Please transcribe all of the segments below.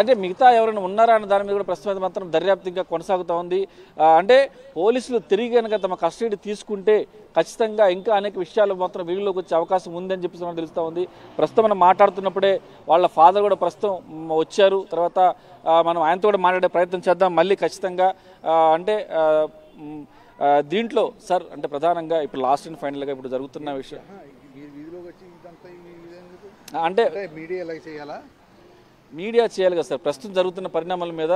అంటే మిగతా ఎవరైనా ఉన్నారా అన్న దాని మీద కూడా ప్రస్తుతం మాత్రం దర్యాప్తు ఇంకా కొనసాగుతూ ఉంది. అంటే పోలీసులు తిరిగి కనుక తమ కస్టడీ తీసుకుంటే ఖచ్చితంగా ఇంకా అనేక విషయాలు మాత్రం వెలుగులోకి వచ్చే అవకాశం ఉందని చెప్పేసి మనకు తెలుస్తూ ఉంది. ప్రస్తుతం మనం మాట్లాడుతున్నప్పుడే వాళ్ళ ఫాదర్ కూడా ప్రస్తుతం వచ్చారు. తర్వాత మనం ఆయనతో కూడా మాట్లాడే ప్రయత్నం చేద్దాం మళ్ళీ ఖచ్చితంగా. అంటే దీంట్లో సార్ అంటే ప్రధానంగా ఇప్పుడు లాస్ట్ అండ్ ఫైనల్గా ఇప్పుడు జరుగుతున్న విషయం అంటే మీడియా చేయాలి కదా సార్. ప్రస్తుతం జరుగుతున్న పరిణామాల మీద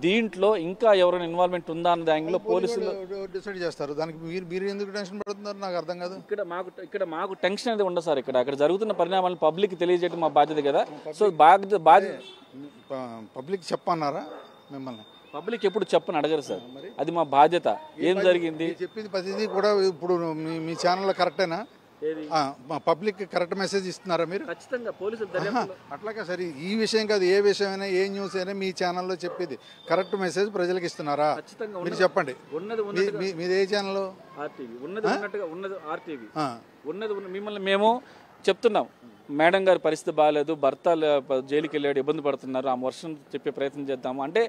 దీంట్లో ఇంకా ఎవరైనా ఇన్వాల్వ్మెంట్ ఉందా అన్న దానిలో పోలీసులు డిసైడ్ చేస్తారు. దానికి మీరు ఎందుకు టెన్షన్ పడుతున్నారు నాకు అర్థం కాదు. ఇక్కడ మాకు టెన్షన్ అనేది ఉండదు సార్. అక్కడ జరుగుతున్న పరిణామాలను పబ్లిక్ తెలియజేయడం మా బాధ్యత కదా. సో పబ్లిక్ చెప్పన్నారా మిమ్మల్ని? పబ్లిక్ ఎప్పుడు చెప్పని అడగరు సార్, అది మా బాధ్యత. ఏం జరిగింది చెప్పింది ప్రతిదీ కూడా ఇప్పుడు మీ ఛానల్లో కరెక్టేనా? పబ్లిక్ కరెక్ట్ మెసేజ్ ఇస్తున్నారా మీరు? ఖచ్చితంగా పోలీసులు అట్లాగా సరే, ఈ విషయం కాదు ఏ విషయమైనా ఏ న్యూస్ అయినా మీ ఛానల్లో చెప్పేది కరెక్ట్ మెసేజ్ ప్రజలకు ఇస్తున్నారా మీరు చెప్పండి. మీది ఏ ఛానల్? ఉన్నది మిమ్మల్ని మేము చెప్తున్నాం. మేడం గారి పరిస్థితి బాగాలేదు, భర్త జైలుకి వెళ్ళాడు, ఇబ్బంది పడుతున్నారు, ఆ వర్షం చెప్పే ప్రయత్నం చేద్దాము అంటే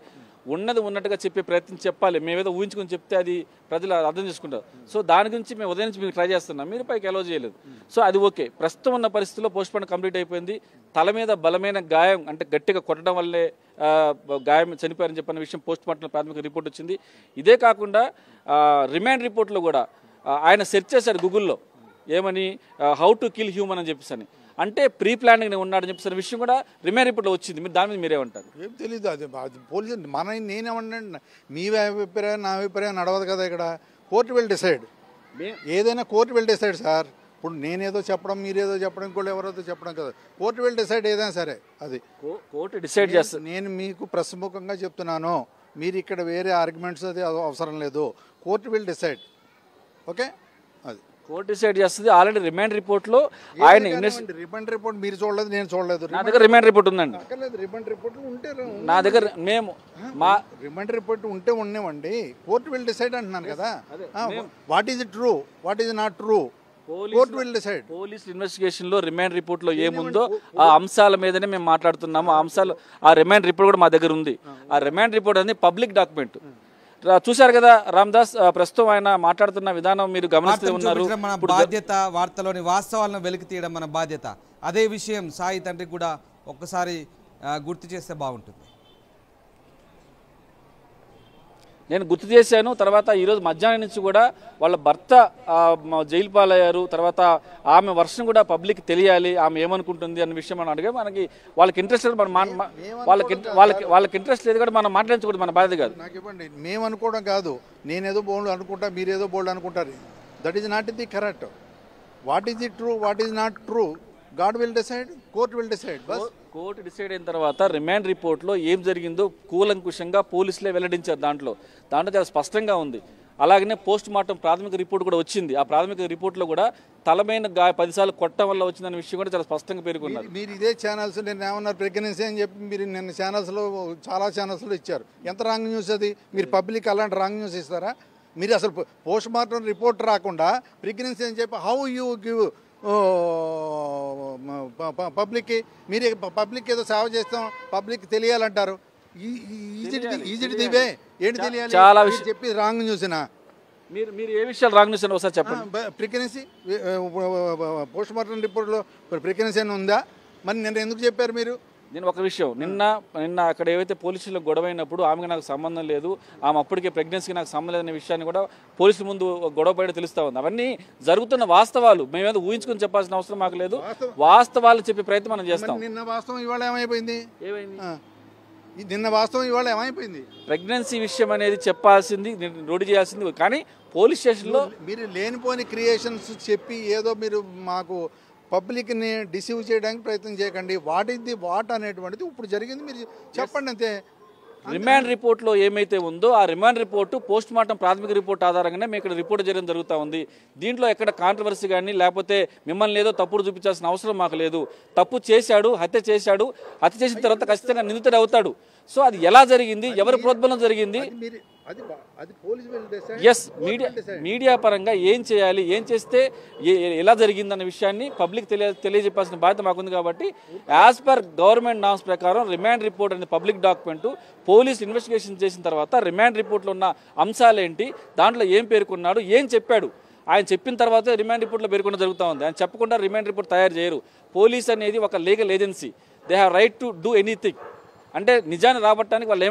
ఉన్నది ఉన్నట్టుగా చెప్పే ప్రయత్నం చెప్పాలి. మేమేదో ఊహించుకొని చెప్తే అది ప్రజలు అర్థం చేసుకుంటారు. సో దాని గురించి మేము ఉదయం నుంచి మీకు ట్రై చేస్తున్నాం, మీరు పైకి అలౌ చేయలేదు. సో అది ఓకే. ప్రస్తుతం ఉన్న పరిస్థితుల్లో పోస్ట్ మార్టం కంప్లీట్ అయిపోయింది. తల మీద బలమైన గాయం అంటే గట్టిగా కొట్టడం వల్లే గాయం చనిపోయారని చెప్పిన విషయం పోస్ట్ మార్టంలో ప్రాథమిక రిపోర్ట్ వచ్చింది. ఇదే కాకుండా రిమాండ్ రిపోర్ట్లో కూడా ఆయన సెర్చ్ చేశాడు గూగుల్లో, ఏమని హౌ టు కిల్ హ్యూమన్ అని చెప్పేసి. అంటే ప్రీ ప్లానింగ్ ఉన్నాడని చెప్పిన విషయం కూడా రిమాండ్ రిపోర్ట్లో వచ్చింది. మీరు దాని మీద మీరేమంటారు? ఏం తెలీదు. అది పోలీసు నేనేమన్నా మీ అభిప్రాయం నా అభిప్రాయం నడవదు కదా. ఇక్కడ కోర్టు విల్ డిసైడ్. ఏదైనా కోర్టు విల్ డిసైడ్ సార్. ఇప్పుడు నేనేదో చెప్పడం మీరేదో చెప్పడం ఇంకోళ్ళు ఎవరేదో చెప్పడం కదా. కోర్టు విల్ డిసైడ్ ఏదైనా సరే. అది కోర్టు డిసైడ్ చేస్తుంది. నేను మీకు ప్రశ్నముఖంగా చెప్తున్నాను, మీరు ఇక్కడ వేరే ఆర్గ్యుమెంట్స్ అది అవసరం లేదు. Court will decide. ఓకే, అది కోర్టు డిసైడ్ చేస్తుంది. ఆల్రెడీ రిమాండ్ రిపోర్ట్లో ఆయన రిమాండ్ రిపోర్ట్ మీరు చూడలేదు, నేను చూడలేదు. నా దగ్గర రిమాండ్ రిపోర్ట్ ఉందండి. రిమాండ్ రిపోర్ట్ ఉంటే నా దగ్గర మేము మా రిమాండ్ రిపోర్ట్ ఉంటే ఉండేవండి. కోర్టు విల్ డిసైడ్ అంటున్నాను కదా. What is true, what is not true, court will decide. Police investigation లో రిమాండ్ రిపోర్ట్ లో ఏముందో ఆ అంశాల మీదనే మేము మాట్లాడుతున్నాము. ఆ అంశాలు ఆ రిమాండ్ రిపోర్ట్ కూడా మా దగ్గర ఉంది. ఆ రిమాండ్ రిపోర్ట్ అనేది పబ్లిక్ డాక్యుమెంట్. చూశారు కదా రామదాస్, ప్రస్తుతం ఆయన మాట్లాడుతున్న విధానం మీరు గమనిస్తూ ఉన్నారు. మన బాధ్యత వార్తలోని వాస్తవాలను వెలికి తీయడం మన బాధ్యత. అదే విషయం సాయి తండ్రికి కూడా ఒక్కసారి గుర్తు చేస్తే బాగుంటుంది. నేను గుర్తు చేశాను. తర్వాత ఈరోజు మధ్యాహ్నం నుంచి కూడా వాళ్ళ భర్త జైలు పాలయ్యారు. తర్వాత ఆమె వర్షం కూడా పబ్లిక్ తెలియాలి, ఆమె ఏమనుకుంటుంది అన్న విషయం మనం అడిగా. మనకి వాళ్ళకి ఇంట్రెస్ట్ లేదు, వాళ్ళకి ఇంట్రెస్ట్ లేదు కూడా మనం మాట్లాడించకూడదు, మన బాధ్యత కాదు. నాకు ఇవ్వండి, మేము అనుకోవడం కాదు. నేనేదో బోల్డ్ అనుకుంటా, మీరేదో బోల్డ్ అనుకుంటారు. That is not the correct. What is the true, what is not true, God will decide, court will decide. Bus court decide అయిన తర్వాత రిమాండ్ రిపోర్ట్లో ఏం జరిగిందో కూలంకుషంగా పోలీసులే వెల్లడించారు. దాంట్లో చాలా స్పష్టంగా ఉంది. అలాగనే పోస్ట్ మార్టం ప్రాథమిక రిపోర్ట్ కూడా వచ్చింది. ఆ ప్రాథమిక రిపోర్ట్లో కూడా తలమైన 10 సార్లు కొట్టడం వల్ల వచ్చిందన్న విషయం కూడా చాలా స్పష్టంగా పేర్కొన్నారు. మీరు ఇదే ఛానల్స్ నేను ఏమన్నారు ప్రెగ్నెన్సీ అని చెప్పి మీరు నిన్న ఛానల్స్లో చాలా ఛానల్స్లో ఇచ్చారు. ఎంత రాంగ్ న్యూస్ అది. మీరు పబ్లిక్ అలాంటి రాంగ్ న్యూస్ ఇస్తారా? మీరు అసలు పోస్ట్ మార్టం రిపోర్ట్ రాకుండా ప్రెగ్నెన్సీ అని చెప్పి హౌ యూ గివ్ పబ్లిక్కి? మీరు పబ్లిక్ ఏదో సేవ చేస్తాం, పబ్లిక్ తెలియాలంటారు. ఈజీ దివే ఏంటి తెలియాలి? చాలా చెప్పి రాంగ్ న్యూస్నా? మీరు ఏ విషయాలు రాంగ్ న్యూస్ అని ఒకసారి చెప్పండి. ప్రెగ్నెన్సీ పోస్ట్ మార్టం రిపోర్ట్లో ప్రెగ్నెన్సీ అని ఉందా? మరి నిన్న ఎందుకు చెప్పారు మీరు? నేను ఒక విషయం, నిన్న అక్కడ ఏవైతే పోలీసులు గొడవైనప్పుడు ఆమెకు నాకు సంబంధం లేదు, ఆమె అప్పటికే ప్రెగ్నెన్సీకి నాకు సంబంధం లేదనే విషయాన్ని కూడా పోలీసుల ముందు గొడవ బయట తెలుస్తూ ఉంది. అవన్నీ జరుగుతున్న వాస్తవాలు, మేమేదో ఊహించుకొని చెప్పాల్సిన అవసరం మాకు లేదు. వాస్తవాలు చెప్పే ప్రయత్నం మనం చేస్తాం. నిన్న వాస్తవం ఇవాళ ఏమైపోయింది? నిన్న వాస్తవం ఇవాళ ఏమైపోయింది? ప్రెగ్నెన్సీ విషయం అనేది చెప్పాల్సింది, రోడ్డు చేయాల్సింది. కానీ పోలీస్ స్టేషన్లో మీరు లేనిపోని క్రియేషన్స్ చెప్పి ఏదో మీరు మాకు పబ్లిక్ని డిసీవ్ చేయడానికి ప్రయత్నం చేయకండి. వాట్ ఈజ్ ది వాట్ అనేటువంటిది ఇప్పుడు జరిగింది మీరు చెప్పండి అంతే. రిమాండ్ రిపోర్ట్లో ఏమైతే ఉందో ఆ రిమాండ్ రిపోర్టు పోస్ట్ మార్టం ప్రాథమిక రిపోర్ట్ ఆధారంగానే మేము ఇక్కడ రిపోర్ట్ చేయడం జరుగుతూ ఉంది. దీంట్లో ఎక్కడ కాంట్రవర్సీ కానీ లేకపోతే మిమ్మల్ని ఏదో తప్పుడు చూపించాల్సిన అవసరం మాకు లేదు. తప్పు చేశాడు, హత్య చేశాడు, హత్య చేసిన తర్వాత ఖచ్చితంగా నిందితుడు అవుతాడు. సో అది ఎలా జరిగింది, ఎవరి ప్రోద్బలం జరిగింది, ఎస్ మీడియా పరంగా ఏం చేయాలి, ఏం చేస్తే ఎలా జరిగిందన్న విషయాన్ని పబ్లిక్ తెలియజెప్పాల్సిన బాధ్యత మాకుంది. కాబట్టి యాజ్ పర్ గవర్నమెంట్ నామ్స్ ప్రకారం రిమాండ్ రిపోర్ట్ అనే పబ్లిక్ డాక్యుమెంట్ పోలీస్ ఇన్వెస్టిగేషన్ చేసిన తర్వాత రిమాండ్ రిపోర్ట్లో ఉన్న అంశాలేంటి, దాంట్లో ఏం పేర్కొన్నాడు, ఏం చెప్పాడు, ఆయన చెప్పిన తర్వాత రిమాండ్ రిపోర్ట్లో పేర్కొనడం జరుగుతూ ఉంది. ఆయన చెప్పకుండా రిమాండ్ రిపోర్ట్ తయారు చేయరు. పోలీస్ అనేది ఒక legal agency, they have right to do anything. అంటే నిజాన్ని రాబట్టడానికి వాళ్ళు